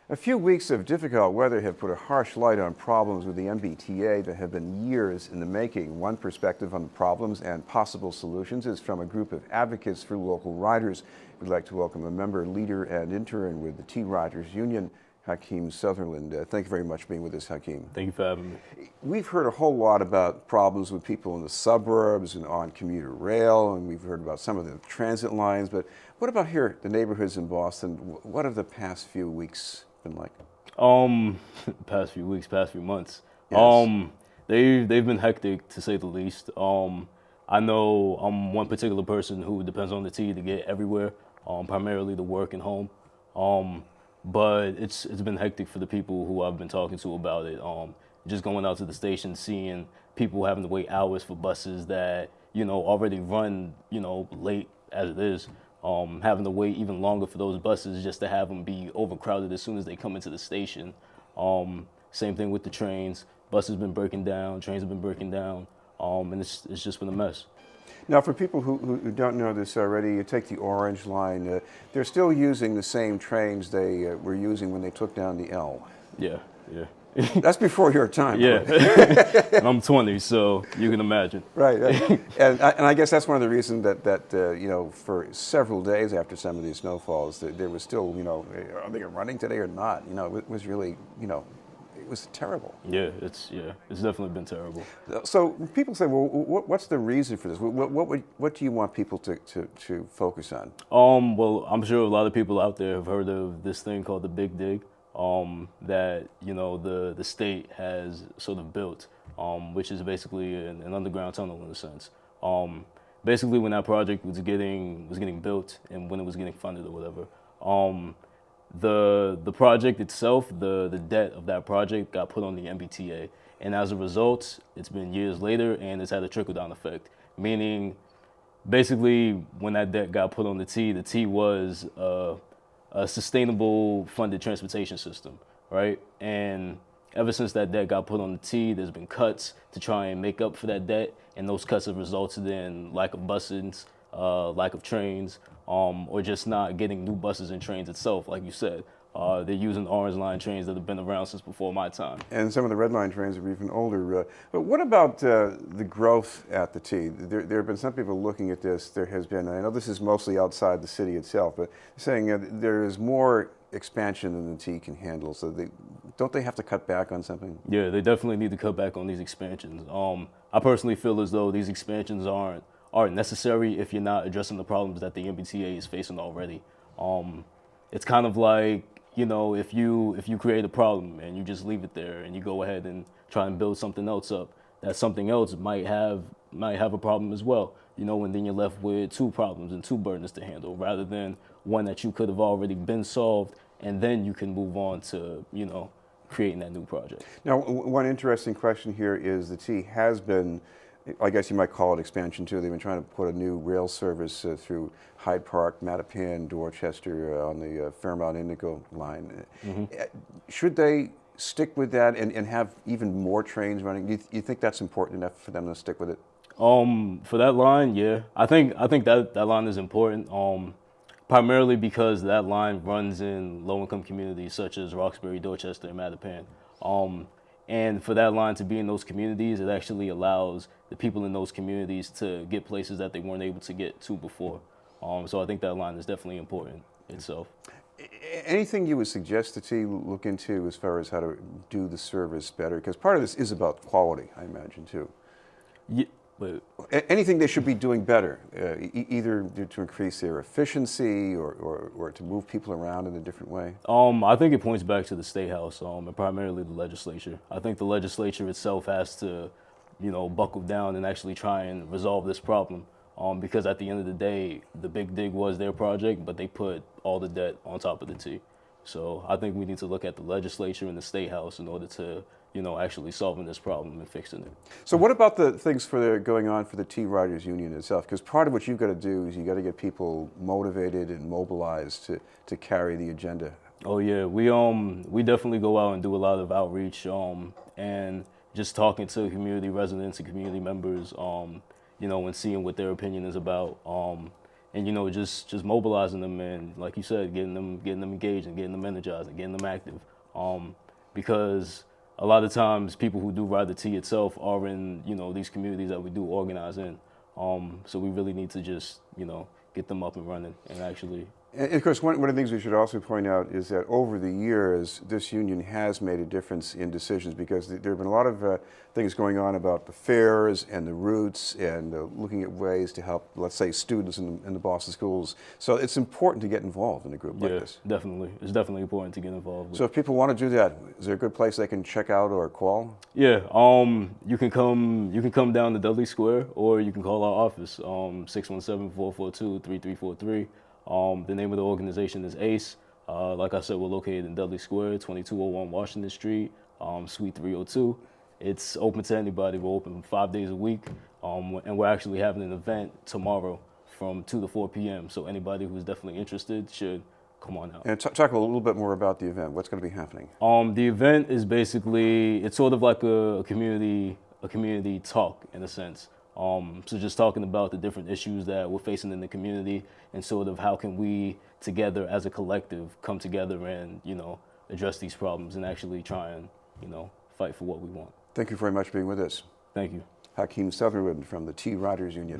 A few weeks of difficult weather have put a harsh light on problems with the MBTA that have been years in the making. One perspective on the problems and possible solutions is from a group of advocates for local riders. We'd like to welcome a member, leader, and intern with the T-Riders Union, Hakim Sutherland. Thank you very much for being with us, Hakim. Thank you for having me. We've heard a whole lot about problems with people in the suburbs and on commuter rail, and we've heard about some of the transit lines, but what about here, the neighborhoods in Boston? What have the past few weeks been like? Past few weeks, past few months. Yes. They've been hectic to say the least. I know I'm one particular person who depends on the T to get everywhere, primarily to work and home. But it's been hectic for the people who I've been talking to about it. Just going out to the station, seeing people having to wait hours for buses that already run late as it is. Having to wait even longer for those buses just to have them be overcrowded as soon as they come into the station. Same thing with the trains. Buses have been breaking down, trains have been breaking down, and it's just been a mess. Now, for people who don't know this already, you take the Orange Line. They're still using the same trains they were using when they took down the L. Yeah. That's before your time. Yeah, Right? and I'm 20, so you can imagine. Right, and I guess that's one of the reasons that for several days after some of these snowfalls, there was still, are they running today or not? It was really, it was terrible. Yeah, it's definitely been terrible. So people say, well, what's the reason for this? What do you want people to focus on? Well, I'm sure a lot of people out there have heard of this thing called the Big Dig. That the state has sort of built, which is basically an underground tunnel in a sense. Basically, when that project was getting built and when it was getting funded or whatever, the project itself, the debt of that project got put on the MBTA, and as a result, it's been years later and it's had a trickle-down effect. Meaning, basically, when that debt got put on the T was a sustainable funded transportation system, right? And ever since that debt got put on the T, there's been cuts to try and make up for that debt, and those cuts have resulted in lack of buses, lack of trains, or just not getting new buses and trains itself, like you said. They're using Orange Line trains that have been around since before my time. And some of the Red Line trains are even older. But what about the growth at the T? There have been some people looking at this. There has been, I know this is mostly outside the city itself, but saying there is more expansion than the T can handle. So don't they have to cut back on something? Yeah, they definitely need to cut back on these expansions. I personally feel as though these expansions aren't necessary if you're not addressing the problems that the MBTA is facing already. It's kind of like, if you create a problem and you just leave it there and you go ahead and try and build something else up, that something else might have a problem as well, and then you're left with two problems and two burdens to handle rather than one that you could have already been solved, and then you can move on to, creating that new project. Now, one interesting question here is the T has been, I guess you might call it expansion too. They've been trying to put a new rail service through Hyde Park, Mattapan, Dorchester on the Fairmount Indigo line. Mm-hmm. Should they stick with that and have even more trains running? Do you think that's important enough for them to stick with it? For that line, yeah. I think that line is important, primarily because that line runs in low-income communities such as Roxbury, Dorchester, and Mattapan. And for that line to be in those communities, it actually allows the people in those communities to get places that they weren't able to get to before. So I think that line is definitely important itself. Anything you would suggest the T look into as far as how to do the service better? Because part of this is about quality, I imagine, too. Yeah, but anything they should be doing better, either to increase their efficiency or to move people around in a different way? I think it points back to the State House and primarily the legislature. I think the legislature itself has to, buckle down and actually try and resolve this problem. Because at the end of the day, the Big Dig was their project, but they put all the debt on top of the T. So I think we need to look at the legislature and the State House in order to, actually solving this problem and fixing it. So what about the things going on for the T-Riders Union itself? Because part of what you've got to do is you got to get people motivated and mobilized to carry the agenda. Oh yeah, we definitely go out and do a lot of outreach and just talking to community residents and community members, and seeing what their opinion is about. and just mobilizing them, and like you said, getting them engaged and getting them energized and getting them active, because a lot of times people who do ride the T itself are in these communities that we do organize in, so we really need to just get them up and running and actually. And of course, one of the things we should also point out is that over the years, this union has made a difference in decisions, because there have been a lot of things going on about the fares and the routes and looking at ways to help, let's say, students in the Boston schools. So it's important to get involved in a group like this. Definitely. It's definitely important to get involved with. So if people want to do that, is there a good place they can check out or call? Yeah, you can come down to Dudley Square, or you can call our office, 617-442-3343. The name of the organization is ACE. Like I said, we're located in Dudley Square, 2201 Washington Street, Suite 302. It's open to anybody. We're open 5 days a week, and we're actually having an event tomorrow from 2 to 4 p.m. So anybody who's definitely interested should come on out. And talk a little bit more about the event. What's going to be happening? The event is basically, it's sort of like a community talk in a sense. So just talking about the different issues that we're facing in the community, and sort of how can we together as a collective come together and address these problems and actually try and fight for what we want. Thank you very much for being with us. Thank you. Hakim Sutherland from the T Riders Union.